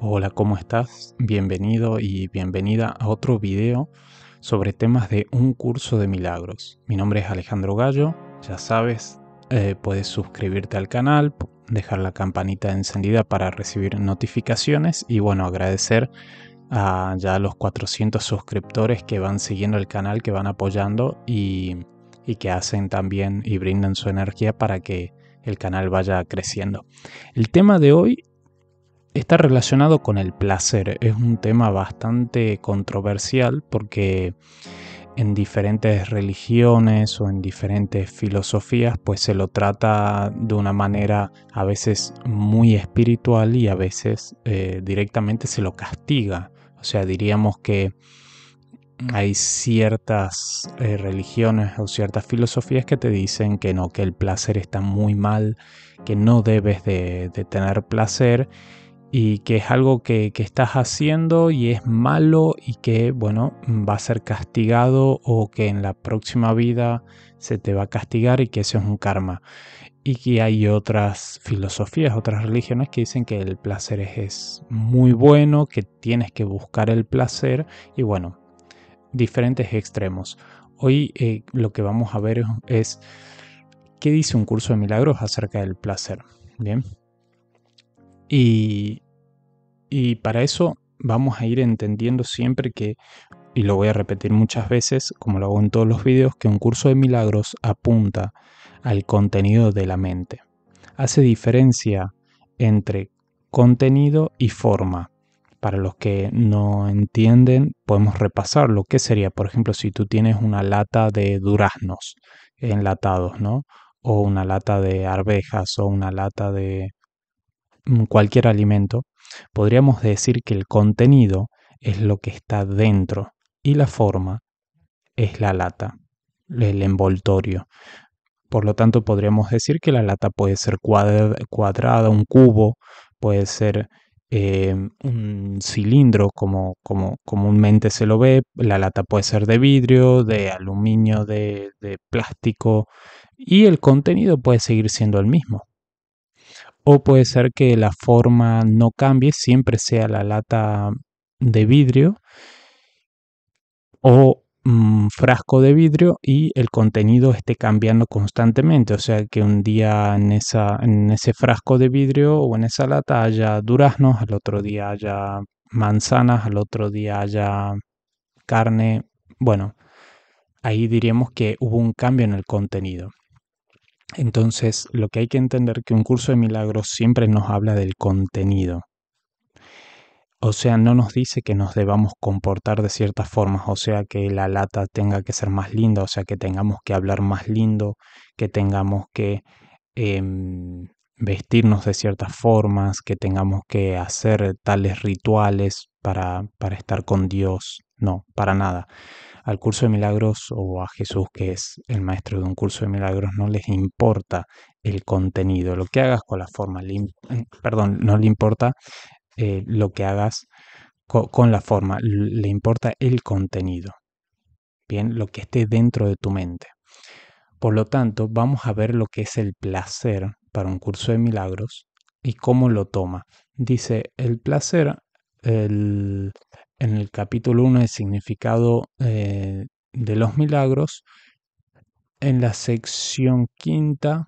Hola, ¿cómo estás? Bienvenido y bienvenida a otro video sobre temas de un curso de milagros. Mi nombre es Alejandro Gallo, ya sabes, puedes suscribirte al canal, dejar la campanita encendida para recibir notificaciones y bueno, agradecer a ya los 400 suscriptores que van siguiendo el canal, que van apoyando y que hacen también y brindan su energía para que el canal vaya creciendo. El tema de hoy está relacionado con el placer. Es un tema bastante controversial porque en diferentes religiones o en diferentes filosofías pues se lo trata de una manera a veces muy espiritual y a veces directamente se lo castiga. O sea, diríamos que hay ciertas religiones o ciertas filosofías que te dicen que no, que el placer está muy mal, que no debes de tener placer y que es algo que estás haciendo y es malo y que, bueno, va a ser castigado o que en la próxima vida se te va a castigar y que eso es un karma. Y que hay otras filosofías, otras religiones que dicen que el placer es muy bueno, que tienes que buscar el placer y bueno, diferentes extremos. Hoy lo que vamos a ver es qué dice un curso de milagros acerca del placer. Bien. Y Y para eso vamos a ir entendiendo siempre que, y lo voy a repetir muchas veces, como lo hago en todos los videos, que un curso de milagros apunta al contenido de la mente. Hace diferencia entre contenido y forma. Para los que no entienden, podemos repasarlo. ¿Qué sería? Por ejemplo, si tú tienes una lata de duraznos enlatados, ¿no? O una lata de arvejas o una lata de cualquier alimento, podríamos decir que el contenido es lo que está dentro y la forma es la lata, el envoltorio. Por lo tanto, podríamos decir que la lata puede ser cuadrada, un cubo, puede ser un cilindro como comúnmente se lo ve, la lata puede ser de vidrio, de aluminio, de plástico y el contenido puede seguir siendo el mismo. O puede ser que la forma no cambie, siempre sea la lata de vidrio o frasco de vidrio y el contenido esté cambiando constantemente. O sea que un día en ese frasco de vidrio o en esa lata haya duraznos, al otro día haya manzanas, al otro día haya carne. Bueno, ahí diríamos que hubo un cambio en el contenido. Entonces, lo que hay que entender es que un curso de milagros siempre nos habla del contenido. O sea, no nos dice que nos debamos comportar de ciertas formas, o sea, que la lata tenga que ser más linda, o sea, que tengamos que hablar más lindo, que tengamos que vestirnos de ciertas formas, que tengamos que hacer tales rituales para estar con Dios. No, para nada. Al curso de milagros o a Jesús, que es el maestro de un curso de milagros, no les importa el contenido, lo que hagas con la forma, perdón, no le importa lo que hagas con la forma, le importa el contenido, bien, lo que esté dentro de tu mente. Por lo tanto, vamos a ver lo que es el placer para un curso de milagros y cómo lo toma. Dice, el placer, el, en el capítulo 1 del significado de los milagros, en la sección quinta,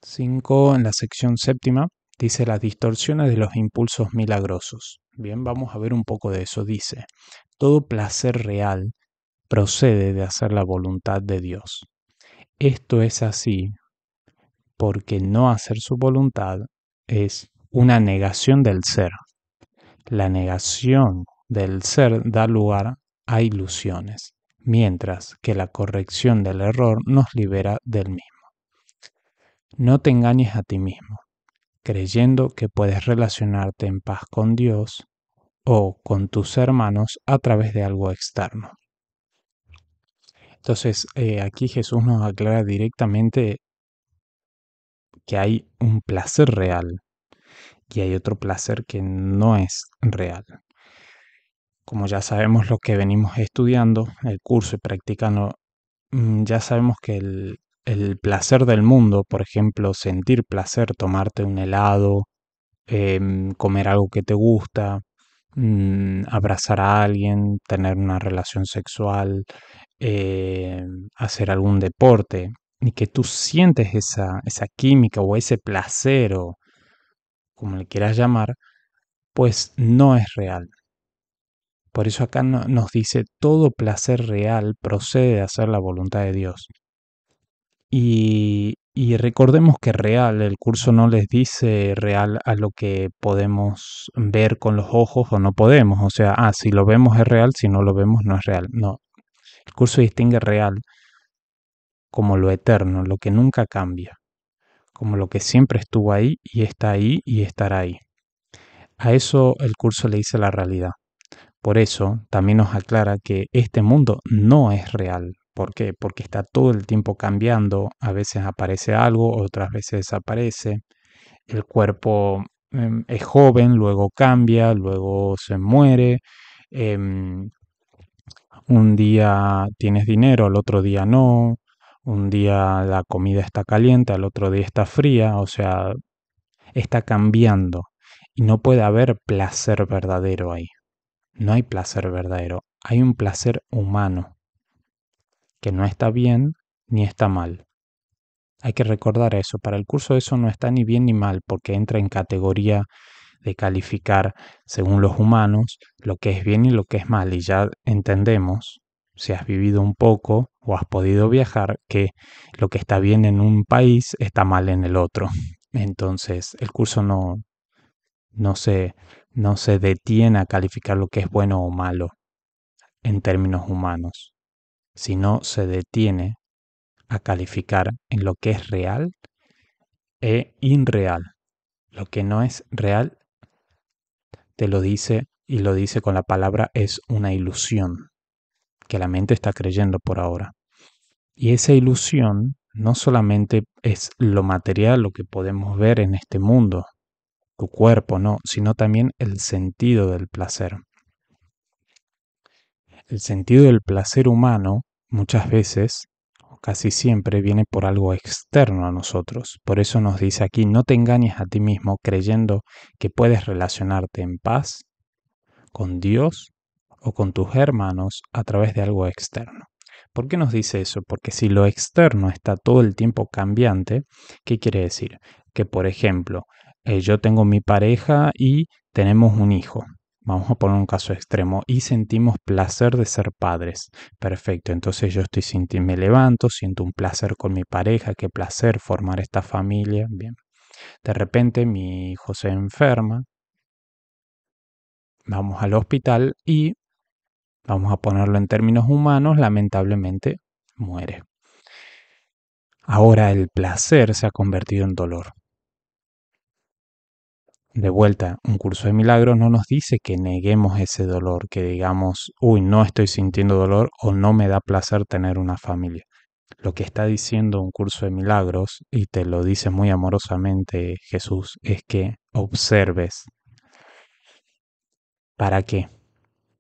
5, en la sección séptima, dice las distorsiones de los impulsos milagrosos. Bien, vamos a ver un poco de eso. Dice, todo placer real procede de hacer la voluntad de Dios. Esto es así porque no hacer su voluntad es una negación del ser. La negación del ser da lugar a ilusiones, mientras que la corrección del error nos libera del mismo. No te engañes a ti mismo, creyendo que puedes relacionarte en paz con Dios o con tus hermanos a través de algo externo. Entonces, aquí Jesús nos aclara directamente que hay un placer real y hay otro placer que no es real. Como ya sabemos lo que venimos estudiando, el curso y practicando, ya sabemos que el placer del mundo, por ejemplo, sentir placer, tomarte un helado, comer algo que te gusta, abrazar a alguien, tener una relación sexual, hacer algún deporte, y que tú sientes esa química o ese placer o como le quieras llamar, pues no es real. Por eso acá nos dice, todo placer real procede de hacer la voluntad de Dios. Y recordemos que real, el curso no les dice real a lo que podemos ver con los ojos o no podemos. O sea, si lo vemos es real, si no lo vemos no es real. No, el curso distingue real como lo eterno, lo que nunca cambia, como lo que siempre estuvo ahí y estará ahí. A eso el curso le dice la realidad. Por eso también nos aclara que este mundo no es real. ¿Por qué? Porque está todo el tiempo cambiando. A veces aparece algo, otras veces desaparece. El cuerpo es joven, luego cambia, luego se muere. Un día tienes dinero, al otro día no. Un día la comida está caliente, al otro día está fría. O sea, está cambiando. Y no puede haber placer verdadero ahí. No hay placer verdadero, hay un placer humano, que no está bien ni está mal. Hay que recordar eso, para el curso eso no está ni bien ni mal, porque entra en categoría de calificar según los humanos lo que es bien y lo que es mal, y ya entendemos, si has vivido un poco o has podido viajar, que lo que está bien en un país está mal en el otro. Entonces el curso no se, no se detiene a calificar lo que es bueno o malo en términos humanos, sino se detiene a calificar en lo que es real e irreal. Lo que no es real te lo dice y lo dice con la palabra es una ilusión que la mente está creyendo por ahora. Y esa ilusión no solamente es lo material, lo que podemos ver en este mundo, tu cuerpo, no, sino también el sentido del placer. El sentido del placer humano muchas veces, o casi siempre, viene por algo externo a nosotros. Por eso nos dice aquí, no te engañes a ti mismo creyendo que puedes relacionarte en paz con Dios o con tus hermanos a través de algo externo. ¿Por qué nos dice eso? Porque si lo externo está todo el tiempo cambiante, ¿qué quiere decir? Que, por ejemplo, yo tengo mi pareja y tenemos un hijo. Vamos a poner un caso extremo y sentimos placer de ser padres. Perfecto, entonces yo estoy sintiendo, me levanto, siento un placer con mi pareja, qué placer formar esta familia. Bien, de repente mi hijo se enferma, vamos al hospital y vamos a ponerlo en términos humanos, lamentablemente muere. Ahora el placer se ha convertido en dolor. De vuelta, un curso de milagros no nos dice que neguemos ese dolor, que digamos, uy, no estoy sintiendo dolor o no me da placer tener una familia. Lo que está diciendo un curso de milagros, y te lo dice muy amorosamente Jesús, es que observes. ¿Para qué?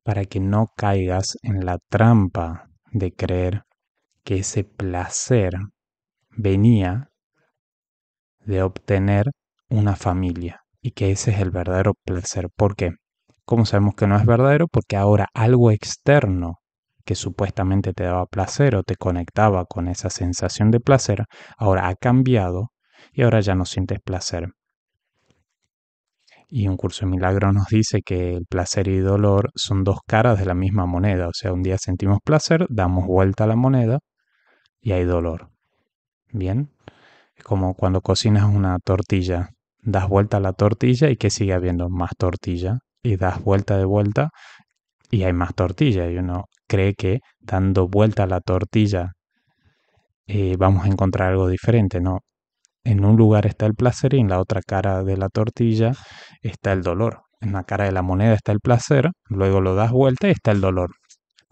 Para que no caigas en la trampa de creer que ese placer venía de obtener una familia y que ese es el verdadero placer. ¿Por qué? ¿Cómo sabemos que no es verdadero? Porque ahora algo externo que supuestamente te daba placer o te conectaba con esa sensación de placer, ahora ha cambiado y ahora ya no sientes placer. Y un curso de milagros nos dice que el placer y dolor son dos caras de la misma moneda. O sea, un día sentimos placer, damos vuelta a la moneda y hay dolor. Bien, es como cuando cocinas una tortilla. Das vuelta a la tortilla y que sigue habiendo más tortilla. Y das vuelta de vuelta y hay más tortilla. Y uno cree que dando vuelta a la tortilla vamos a encontrar algo diferente. No, en un lugar está el placer y en la otra cara de la tortilla está el dolor. En la cara de la moneda está el placer, luego lo das vuelta y está el dolor.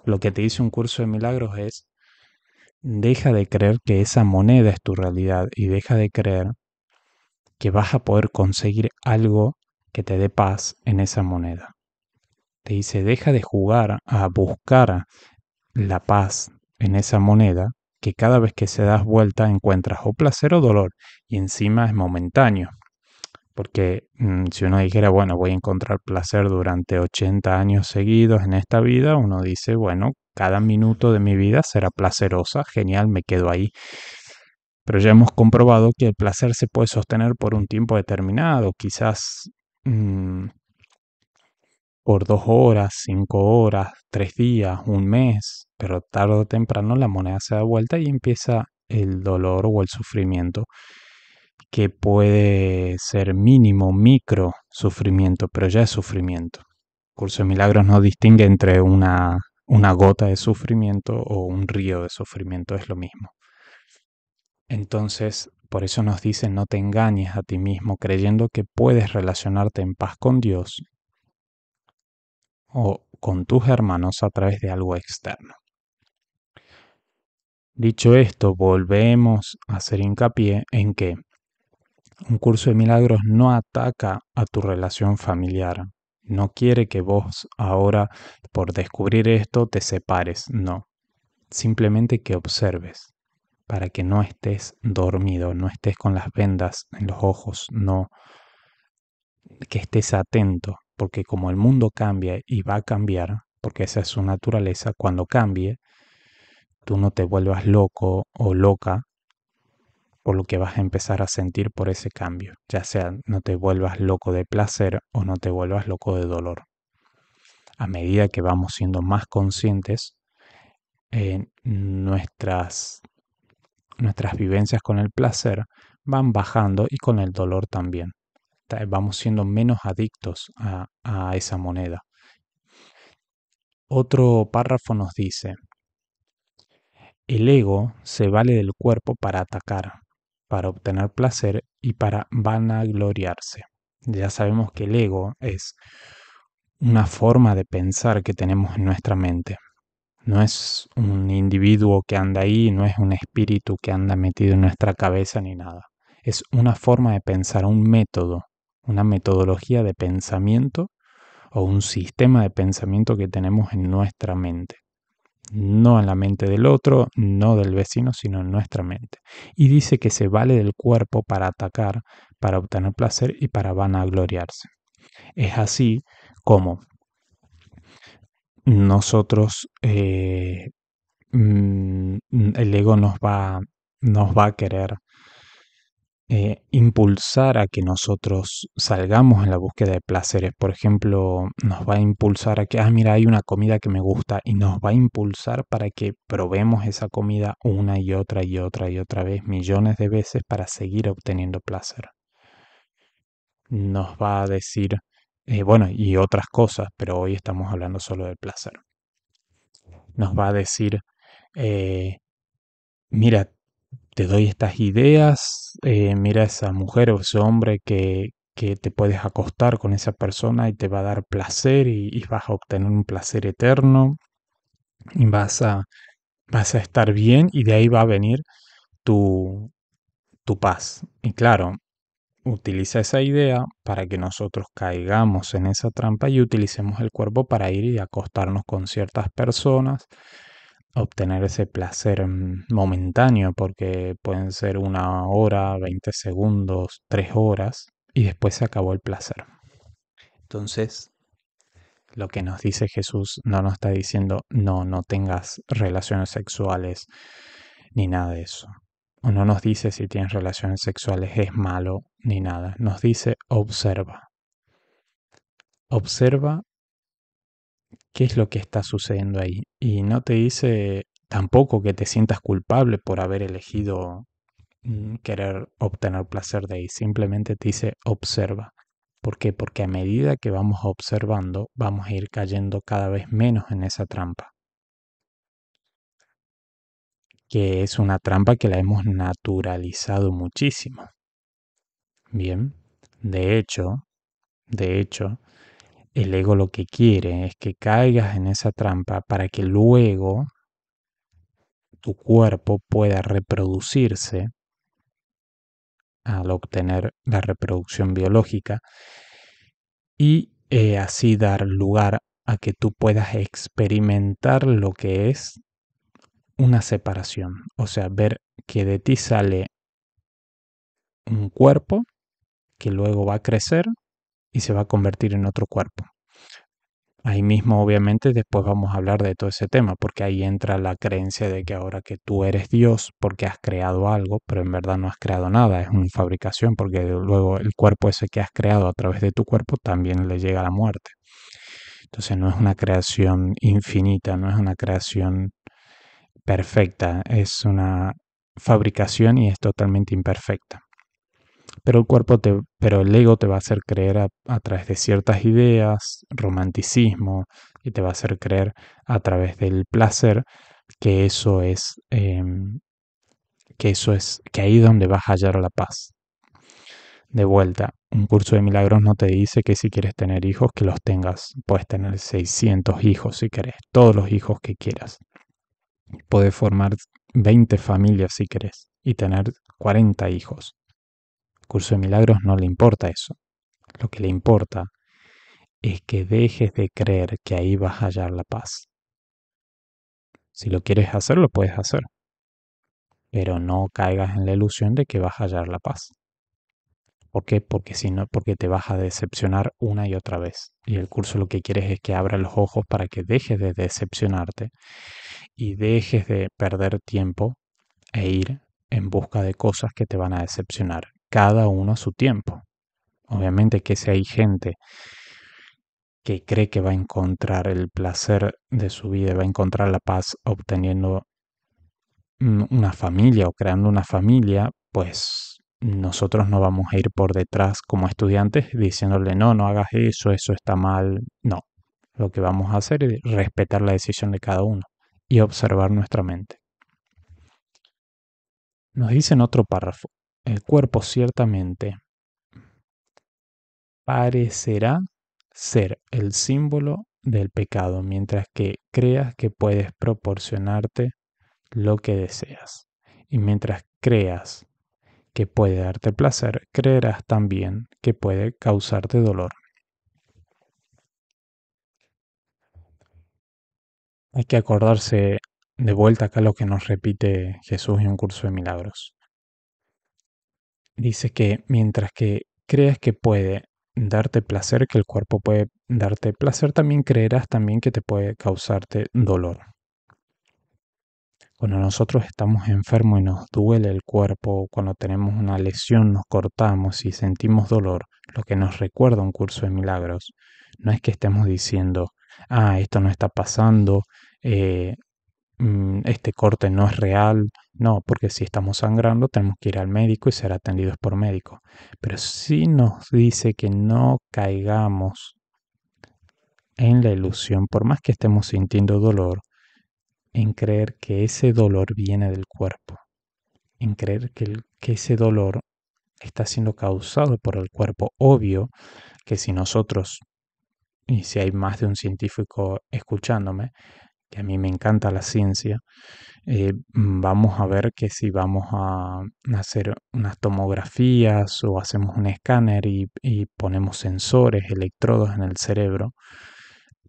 Lo que te dice un curso de milagros es, deja de creer que esa moneda es tu realidad y deja de creer que vas a poder conseguir algo que te dé paz en esa moneda. Te dice, deja de jugar a buscar la paz en esa moneda, que cada vez que se das vuelta encuentras o placer o dolor y encima es momentáneo. Porque si uno dijera, bueno, voy a encontrar placer durante 80 años seguidos en esta vida, uno dice, bueno, cada minuto de mi vida será placerosa, genial, me quedo ahí. Pero ya hemos comprobado que el placer se puede sostener por un tiempo determinado, quizás por 2 horas, 5 horas, 3 días, un mes, pero tarde o temprano la moneda se da vuelta y empieza el dolor o el sufrimiento, que puede ser mínimo, micro sufrimiento, pero ya es sufrimiento. El curso de milagros no distingue entre una gota de sufrimiento o un río de sufrimiento, es lo mismo. Entonces, por eso nos dice, no te engañes a ti mismo creyendo que puedes relacionarte en paz con Dios o con tus hermanos a través de algo externo. Dicho esto, volvemos a hacer hincapié en que un curso de milagros no ataca a tu relación familiar. No quiere que vos ahora, por descubrir esto, te separes. No. Simplemente que observes, para que no estés dormido, no estés con las vendas en los ojos, no, que estés atento, porque como el mundo cambia y va a cambiar, porque esa es su naturaleza, cuando cambie, tú no te vuelvas loco o loca por lo que vas a empezar a sentir por ese cambio, ya sea no te vuelvas loco de placer o no te vuelvas loco de dolor. A medida que vamos siendo más conscientes, nuestras vivencias con el placer van bajando y con el dolor también. Vamos siendo menos adictos a esa moneda. Otro párrafo nos dice, el ego se vale del cuerpo para atacar, para obtener placer y para vanagloriarse. Ya sabemos que el ego es una forma de pensar que tenemos en nuestra mente. No es un individuo que anda ahí, no es un espíritu que anda metido en nuestra cabeza ni nada. Es una forma de pensar, un método, una metodología de pensamiento o un sistema de pensamiento que tenemos en nuestra mente. No en la mente del otro, no del vecino, sino en nuestra mente. Y dice que se vale del cuerpo para atacar, para obtener placer y para vanagloriarse. Es así como nosotros, el ego nos va a querer impulsar a que nosotros salgamos en la búsqueda de placeres. Por ejemplo, nos va a impulsar a que, mira, hay una comida que me gusta y nos va a impulsar para que probemos esa comida una y otra y otra y otra vez, millones de veces para seguir obteniendo placer. Nos va a decir, bueno, y otras cosas, pero hoy estamos hablando solo del placer. Nos va a decir, mira, te doy estas ideas, mira esa mujer o ese hombre que te puedes acostar con esa persona y te va a dar placer y vas a obtener un placer eterno y vas a estar bien y de ahí va a venir tu paz. Y claro, utiliza esa idea para que nosotros caigamos en esa trampa y utilicemos el cuerpo para ir y acostarnos con ciertas personas, obtener ese placer momentáneo, porque pueden ser 1 hora, 20 segundos, 3 horas, y después se acabó el placer. Entonces, lo que nos dice Jesús no nos está diciendo, no tengas relaciones sexuales, ni nada de eso. O no nos dice si tienes relaciones sexuales es malo, ni nada. Nos dice, observa. Observa qué es lo que está sucediendo ahí. Y no te dice tampoco que te sientas culpable por haber elegido querer obtener placer de ahí. Simplemente te dice observa. ¿Por qué? Porque a medida que vamos observando, vamos a ir cayendo cada vez menos en esa trampa. Que es una trampa que la hemos naturalizado muchísimo. Bien, de hecho, el ego lo que quiere es que caigas en esa trampa para que luego tu cuerpo pueda reproducirse al obtener la reproducción biológica y así dar lugar a que tú puedas experimentar lo que es una separación, o sea, ver que de ti sale un cuerpo que luego va a crecer y se va a convertir en otro cuerpo. Ahí mismo, obviamente, después vamos a hablar de todo ese tema, porque ahí entra la creencia de que ahora que tú eres Dios porque has creado algo, pero en verdad no has creado nada, es una fabricación, porque luego el cuerpo ese que has creado a través de tu cuerpo también le llega a la muerte. Entonces no es una creación infinita, no es una creación perfecta, es una fabricación y es totalmente imperfecta. Pero el ego te va a hacer creer a través de ciertas ideas, romanticismo, y te va a hacer creer a través del placer que que ahí es donde vas a hallar la paz. De vuelta, un curso de milagros no te dice que si quieres tener hijos, que los tengas. Puedes tener 600 hijos si querés, todos los hijos que quieras. Puedes formar 20 familias si querés y tener 40 hijos. Curso de milagros no le importa eso. Lo que le importa es que dejes de creer que ahí vas a hallar la paz. Si lo quieres hacer, lo puedes hacer, pero no caigas en la ilusión de que vas a hallar la paz. ¿Por qué? Porque si no, porque te vas a decepcionar una y otra vez. Y el curso lo que quieres es que abra los ojos para que dejes de decepcionarte y dejes de perder tiempo e ir en busca de cosas que te van a decepcionar, cada uno a su tiempo. Obviamente que si hay gente que cree que va a encontrar el placer de su vida, va a encontrar la paz obteniendo una familia o creando una familia, pues nosotros no vamos a ir por detrás como estudiantes diciéndole no, no hagas eso, eso está mal. No, lo que vamos a hacer es respetar la decisión de cada uno y observar nuestra mente. Nos dice en otro párrafo, el cuerpo ciertamente parecerá ser el símbolo del pecado, mientras que creas que puedes proporcionarte lo que deseas. Y mientras creas que puede darte placer, creerás también que puede causarte dolor. Hay que acordarse de vuelta acá lo que nos repite Jesús en un curso de milagros. Dice que mientras que creas que puede darte placer, que el cuerpo puede darte placer, también creerás también que te puede causarte dolor. Cuando nosotros estamos enfermos y nos duele el cuerpo, cuando tenemos una lesión, nos cortamos y sentimos dolor, lo que nos recuerda un curso de milagros, no es que estemos diciendo, esto no está pasando, eh, este corte no es real, no, porque si estamos sangrando tenemos que ir al médico y ser atendidos por médico. Pero sí nos dice que no caigamos en la ilusión, por más que estemos sintiendo dolor, en creer que ese dolor viene del cuerpo, en creer que ese dolor está siendo causado por el cuerpo. Obvio que si nosotros, y si hay más de un científico escuchándome, que a mí me encanta la ciencia, vamos a ver que si vamos a hacer unas tomografías o hacemos un escáner y ponemos sensores, electrodos en el cerebro,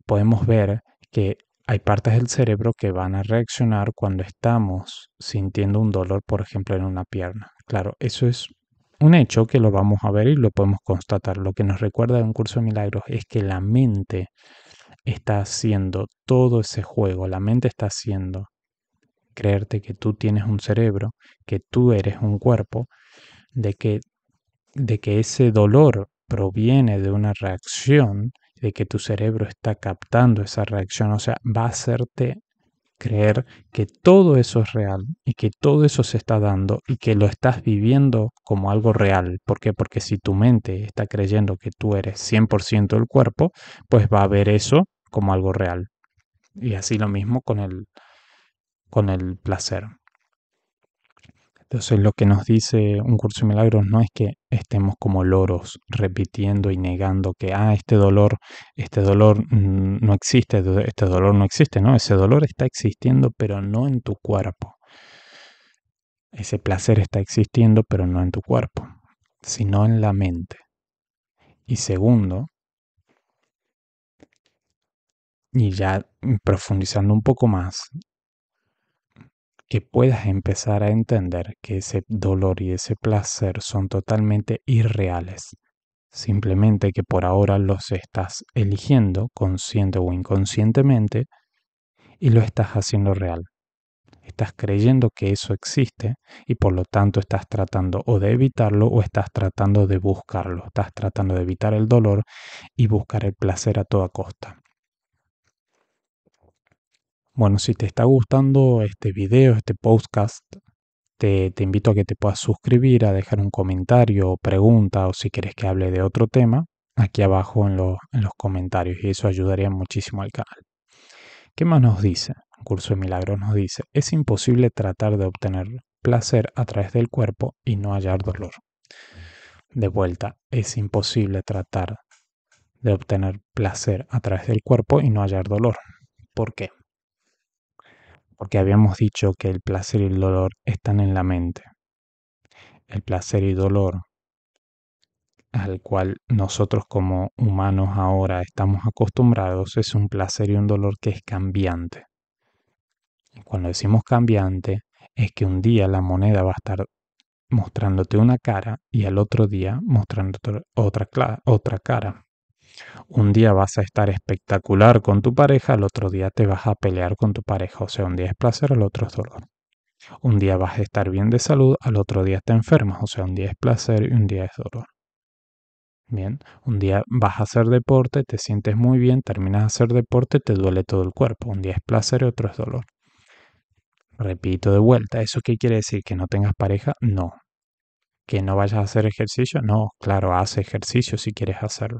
podemos ver que hay partes del cerebro que van a reaccionar cuando estamos sintiendo un dolor, por ejemplo, en una pierna. Claro, eso es un hecho que lo vamos a ver y lo podemos constatar. Lo que nos recuerda de un curso de milagros es que la mente está haciendo todo ese juego, la mente está haciendo creerte que tú tienes un cerebro, que tú eres un cuerpo, de que, de que ese dolor proviene de una reacción, de que tu cerebro está captando esa reacción, o sea, va a hacerte creer que todo eso es real y que todo eso se está dando y que lo estás viviendo como algo real. ¿Por qué? Porque si tu mente está creyendo que tú eres 100% el cuerpo, pues va a ver eso como algo real. Y así lo mismo con el placer. Entonces lo que nos dice un curso de milagros no es que estemos como loros repitiendo y negando que este dolor no existe, este dolor no existe, no, ese dolor está existiendo pero no en tu cuerpo. Ese placer está existiendo pero no en tu cuerpo, sino en la mente. Y segundo, y ya profundizando un poco más, que puedas empezar a entender que ese dolor y ese placer son totalmente irreales. simplemente que por ahora los estás eligiendo consciente o inconscientemente y lo estás haciendo real. Estás creyendo que eso existe y por lo tanto estás tratando o de evitarlo o estás tratando de buscarlo. Estás tratando de evitar el dolor y buscar el placer a toda costa. Bueno, si te está gustando este video, este podcast, te invito a que te puedas suscribir, a dejar un comentario o pregunta o si quieres que hable de otro tema aquí abajo en los comentarios y eso ayudaría muchísimo al canal. ¿Qué más nos dice? Un curso de milagros nos dice, es imposible tratar de obtener placer a través del cuerpo y no hallar dolor. De vuelta, es imposible tratar de obtener placer a través del cuerpo y no hallar dolor. ¿Por qué? Porque habíamos dicho que el placer y el dolor están en la mente. El placer y dolor al cual nosotros como humanos ahora estamos acostumbrados es un placer y un dolor que es cambiante. Cuando decimos cambiante, es que un día la moneda va a estar mostrándote una cara y al otro día mostrándote otra cara. Un día vas a estar espectacular con tu pareja, al otro día te vas a pelear con tu pareja. O sea, un día es placer, al otro es dolor. Un día vas a estar bien de salud, al otro día te enfermas. O sea, un día es placer y un día es dolor. Bien, un día vas a hacer deporte, te sientes muy bien, terminas de hacer deporte, te duele todo el cuerpo. Un día es placer y otro es dolor. Repito de vuelta, ¿eso qué quiere decir? ¿Que no tengas pareja? No. ¿Que no vayas a hacer ejercicio? No, claro, haz ejercicio si quieres hacerlo.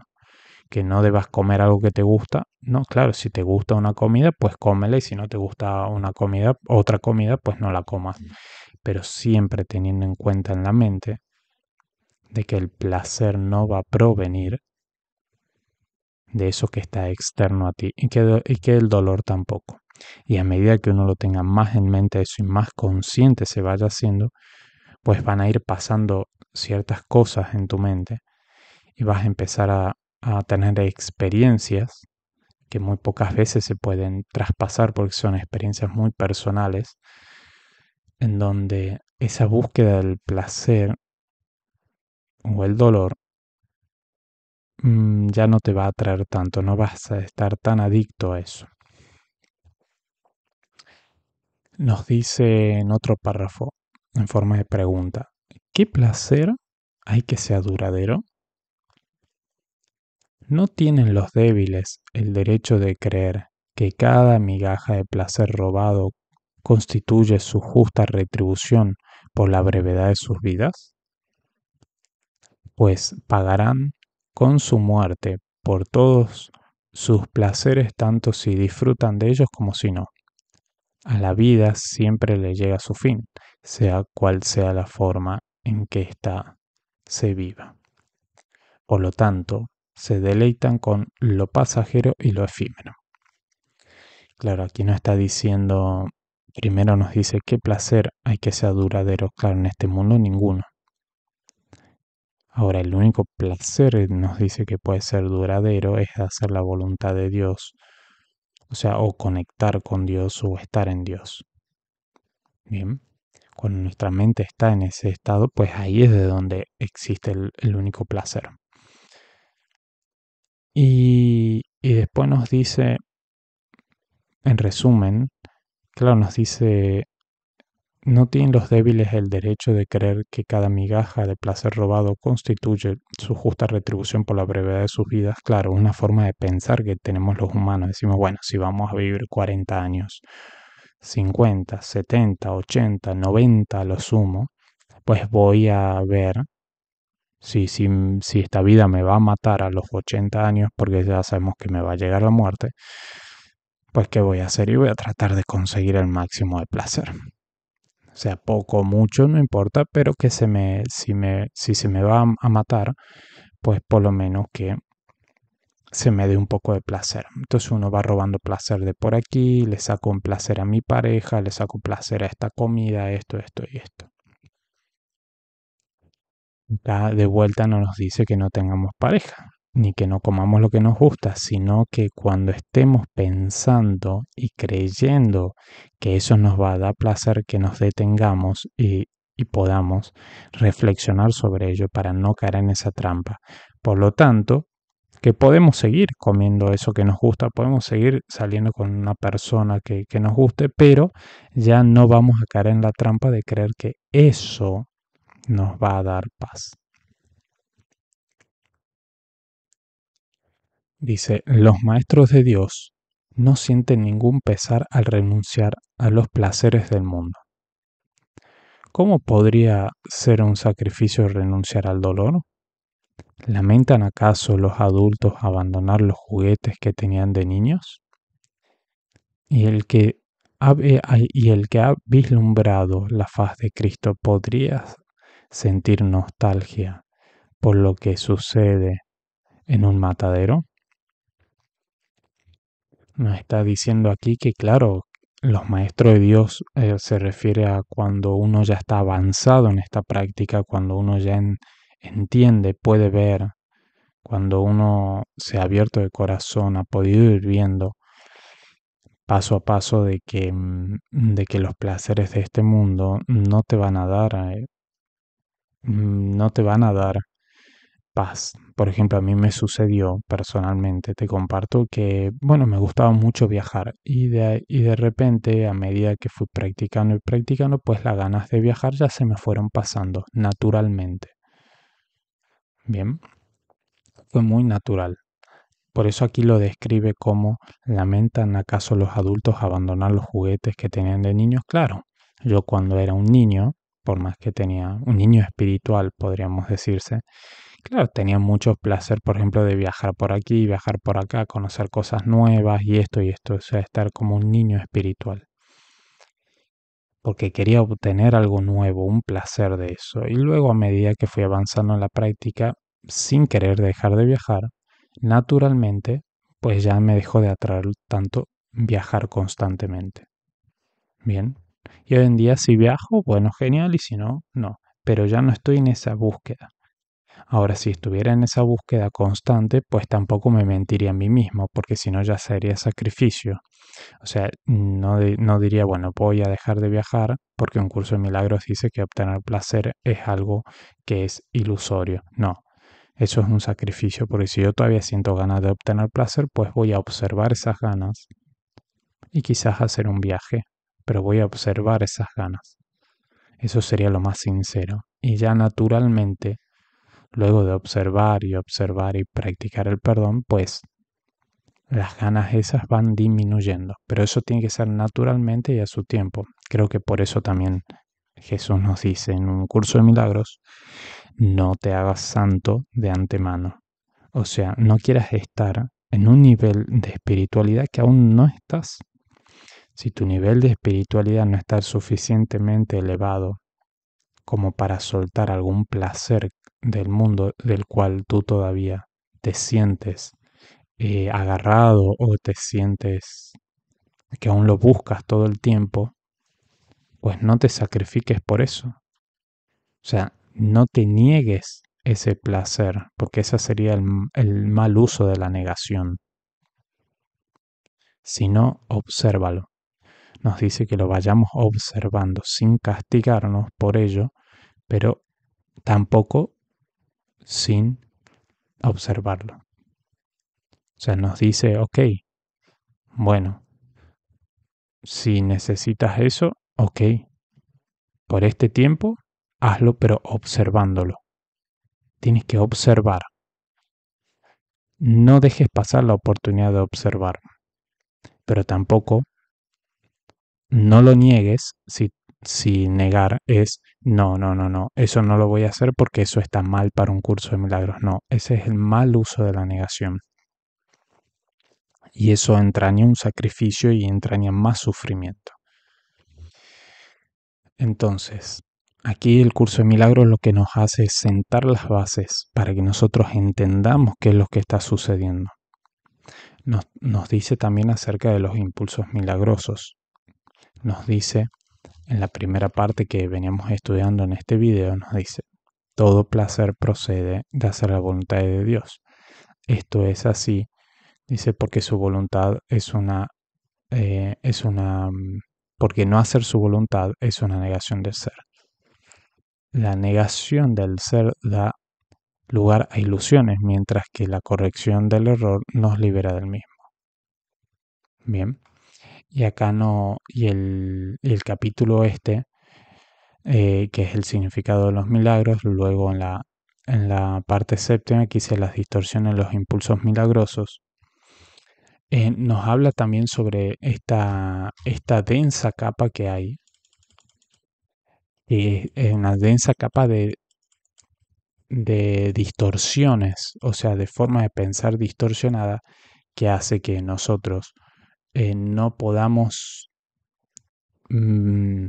¿Que no debas comer algo que te gusta? No, claro, si te gusta una comida, pues cómela y si no te gusta una comida, otra comida, pues no la comas. Pero siempre teniendo en cuenta en la mente de que el placer no va a provenir de eso que está externo a ti y que el dolor tampoco. Y a medida que uno lo tenga más en mente eso y más consciente se vaya haciendo, pues van a ir pasando ciertas cosas en tu mente y vas a empezar a tener experiencias que muy pocas veces se pueden traspasar porque son experiencias muy personales, en donde esa búsqueda del placer o el dolor ya no te va a atraer tanto, no vas a estar tan adicto a eso. Nos dice en otro párrafo, en forma de pregunta, ¿qué placer hay que sea duradero? ¿No tienen los débiles el derecho de creer que cada migaja de placer robado constituye su justa retribución por la brevedad de sus vidas? Pues pagarán con su muerte por todos sus placeres tanto si disfrutan de ellos como si no. A la vida siempre le llega su fin, sea cual sea la forma en que ésta se viva. Por lo tanto, se deleitan con lo pasajero y lo efímero. Claro, aquí no está diciendo, primero nos dice qué placer hay que sea duradero. Claro, en este mundo ninguno. Ahora, el único placer nos dice que puede ser duradero es hacer la voluntad de Dios, o sea, o conectar con Dios o estar en Dios. Bien, cuando nuestra mente está en ese estado, pues ahí es de donde existe el único placer. Y después nos dice, en resumen, claro, nos dice, no tienen los débiles el derecho de creer que cada migaja de placer robado constituye su justa retribución por la brevedad de sus vidas. Claro, una forma de pensar que tenemos los humanos. Decimos, bueno, si vamos a vivir 40 años, 50, 70, 80, 90 a lo sumo, pues voy a ver si esta vida me va a matar a los 80 años, porque ya sabemos que me va a llegar la muerte, pues ¿qué voy a hacer? Y voy a tratar de conseguir el máximo de placer. O sea, poco o mucho, no importa, pero que si se me va a matar, pues por lo menos que se me dé un poco de placer. Entonces uno va robando placer de por aquí, le saco un placer a mi pareja, le saco placer a esta comida, esto y esto. Acá de vuelta no nos dice que no tengamos pareja, ni que no comamos lo que nos gusta, sino que cuando estemos pensando y creyendo que eso nos va a dar placer, que nos detengamos y podamos reflexionar sobre ello para no caer en esa trampa. Por lo tanto, que podemos seguir comiendo eso que nos gusta, podemos seguir saliendo con una persona que nos guste, pero ya no vamos a caer en la trampa de creer que eso nos va a dar paz. Dice, los maestros de Dios no sienten ningún pesar al renunciar a los placeres del mundo. ¿Cómo podría ser un sacrificio renunciar al dolor? ¿Lamentan acaso los adultos abandonar los juguetes que tenían de niños? Y el que ha vislumbrado la faz de Cristo podría sentir nostalgia por lo que sucede en un matadero. Nos está diciendo aquí que, claro, los maestros de Dios se refiere a cuando uno ya está avanzado en esta práctica, cuando uno ya entiende, puede ver, cuando uno se ha abierto de corazón, ha podido ir viendo paso a paso de que los placeres de este mundo no te van a dar, no te van a dar paz. Por ejemplo, a mí me sucedió personalmente, te comparto que, bueno, me gustaba mucho viajar y de repente, a medida que fui practicando y practicando, pues las ganas de viajar ya se me fueron pasando naturalmente. Bien, fue muy natural. Por eso aquí lo describe como lamentan acaso los adultos abandonar los juguetes que tenían de niños. Claro, yo cuando era un niño, por más que tenía un niño espiritual, podríamos decirse, claro, tenía mucho placer, por ejemplo, de viajar por aquí, viajar por acá, conocer cosas nuevas y esto, o sea, estar como un niño espiritual. Porque quería obtener algo nuevo, un placer de eso. Y luego a medida que fui avanzando en la práctica, sin querer dejar de viajar, naturalmente, pues ya me dejó de atraer tanto viajar constantemente. Bien. Y hoy en día si viajo, bueno, genial, y si no, no. Pero ya no estoy en esa búsqueda. Ahora, si estuviera en esa búsqueda constante, pues tampoco me mentiría a mí mismo, porque si no ya sería sacrificio. O sea, no diría, bueno, voy a dejar de viajar, porque un curso de milagros dice que obtener placer es algo que es ilusorio. No, eso es un sacrificio, porque si yo todavía siento ganas de obtener placer, pues voy a observar esas ganas y quizás hacer un viaje, pero voy a observar esas ganas. Eso sería lo más sincero. Y ya naturalmente, luego de observar y practicar el perdón, pues las ganas esas van disminuyendo. Pero eso tiene que ser naturalmente y a su tiempo. Creo que por eso también Jesús nos dice en un curso de milagros, no te hagas santo de antemano. O sea, no quieras estar en un nivel de espiritualidad que aún no estás. Si tu nivel de espiritualidad no está suficientemente elevado como para soltar algún placer del mundo del cual tú todavía te sientes agarrado o te sientes que aún lo buscas todo el tiempo, pues no te sacrifiques por eso. O sea, no te niegues ese placer, porque ese sería el mal uso de la negación, sino obsérvalo. Nos dice que lo vayamos observando sin castigarnos por ello, pero tampoco sin observarlo. O sea, nos dice, ok, bueno, si necesitas eso, ok, por este tiempo, hazlo pero observándolo. Tienes que observar. No dejes pasar la oportunidad de observar, pero tampoco no lo niegues si negar es no, eso no lo voy a hacer porque eso está mal para un curso de milagros. No, ese es el mal uso de la negación. Y eso entraña un sacrificio y entraña más sufrimiento. Entonces, aquí el curso de milagros lo que nos hace es sentar las bases para que nosotros entendamos qué es lo que está sucediendo. Nos dice también acerca de los impulsos milagrosos. Nos dice, en la primera parte que veníamos estudiando en este video, nos dice, todo placer procede de hacer la voluntad de Dios. Esto es así, dice, porque su voluntad porque no hacer su voluntad es una negación del ser. la negación del ser da lugar a ilusiones, mientras que la corrección del error nos libera del mismo. Bien, y acá el capítulo que es el significado de los milagros, luego en la parte séptima, que dice las distorsiones, los impulsos milagrosos, nos habla también sobre esta densa capa que hay, que es una densa capa de distorsiones, o sea, de forma de pensar distorsionada, que hace que nosotros no podamos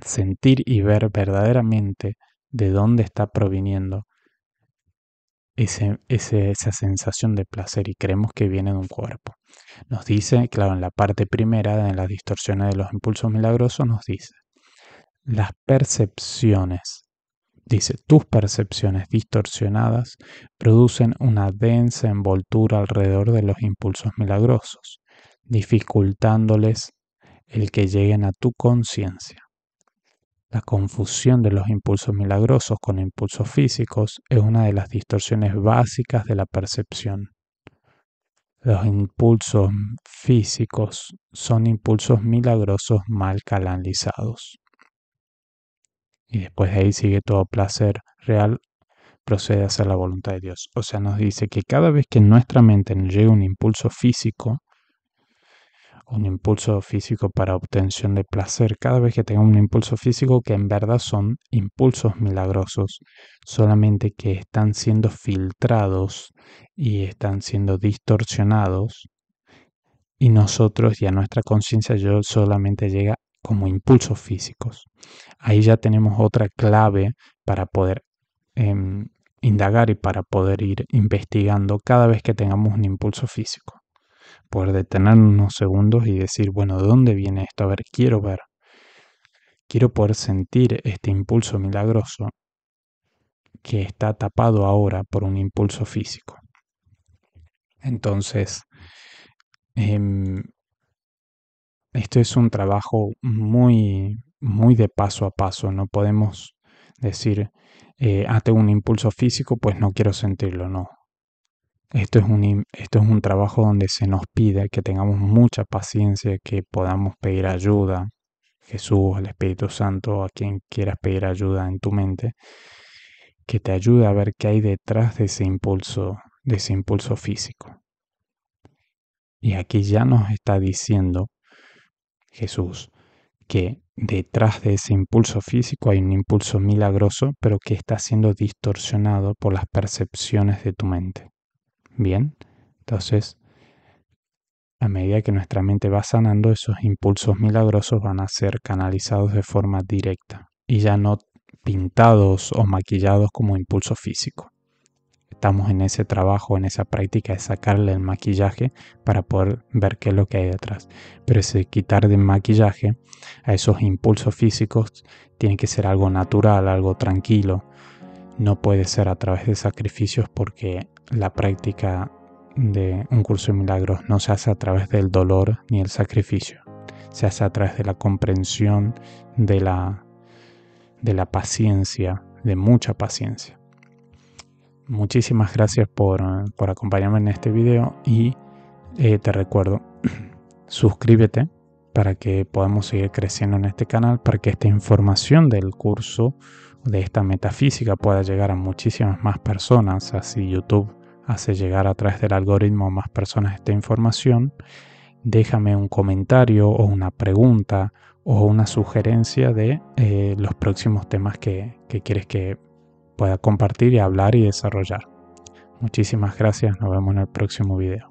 sentir y ver verdaderamente de dónde está proviniendo esa sensación de placer, y creemos que viene de un cuerpo. Nos dice, claro, en la parte primera, en las distorsiones de los impulsos milagrosos, nos dice, las percepciones, dice, tus percepciones distorsionadas producen una densa envoltura alrededor de los impulsos milagrosos, dificultándoles el que lleguen a tu conciencia. La confusión de los impulsos milagrosos con impulsos físicos es una de las distorsiones básicas de la percepción. Los impulsos físicos son impulsos milagrosos mal canalizados. Y después de ahí sigue todo placer real, procede a hacer la voluntad de Dios. O sea, nos dice que cada vez que en nuestra mente nos llega un impulso físico para obtención de placer, cada vez que tengamos un impulso físico, que en verdad son impulsos milagrosos, solamente que están siendo filtrados y están siendo distorsionados, y nosotros y a nuestra conciencia solamente llega como impulsos físicos. Ahí ya tenemos otra clave para poder indagar y para poder ir investigando cada vez que tengamos un impulso físico. Poder detenernos unos segundos y decir, bueno, ¿de dónde viene esto? A ver, quiero ver. Quiero poder sentir este impulso milagroso que está tapado ahora por un impulso físico. Entonces, esto es un trabajo muy, muy de paso a paso. No podemos decir, tengo un impulso físico, pues no quiero sentirlo, no. Esto es un trabajo donde se nos pide que tengamos mucha paciencia, que podamos pedir ayuda, Jesús, al Espíritu Santo, a quien quieras pedir ayuda en tu mente, que te ayude a ver qué hay detrás de ese impulso físico. Y aquí ya nos está diciendo Jesús que detrás de ese impulso físico hay un impulso milagroso, pero que está siendo distorsionado por las percepciones de tu mente. Bien, entonces, a medida que nuestra mente va sanando, esos impulsos milagrosos van a ser canalizados de forma directa y ya no pintados o maquillados como impulso físico. Estamos en ese trabajo, en esa práctica de sacarle el maquillaje para poder ver qué es lo que hay detrás. Pero ese quitar de maquillaje a esos impulsos físicos tiene que ser algo natural, algo tranquilo. No puede ser a través de sacrificios, porque la práctica de un curso de milagros no se hace a través del dolor ni el sacrificio. Se hace a través de la comprensión, de la paciencia, de mucha paciencia. Muchísimas gracias por acompañarme en este video y te recuerdo, suscríbete para que podamos seguir creciendo en este canal, para que esta información del curso, de esta metafísica, pueda llegar a muchísimas más personas. Así YouTube hace llegar a través del algoritmo a más personas esta información. Déjame un comentario o una pregunta o una sugerencia de los próximos temas que quieres que pueda compartir y hablar y desarrollar. Muchísimas gracias, nos vemos en el próximo video.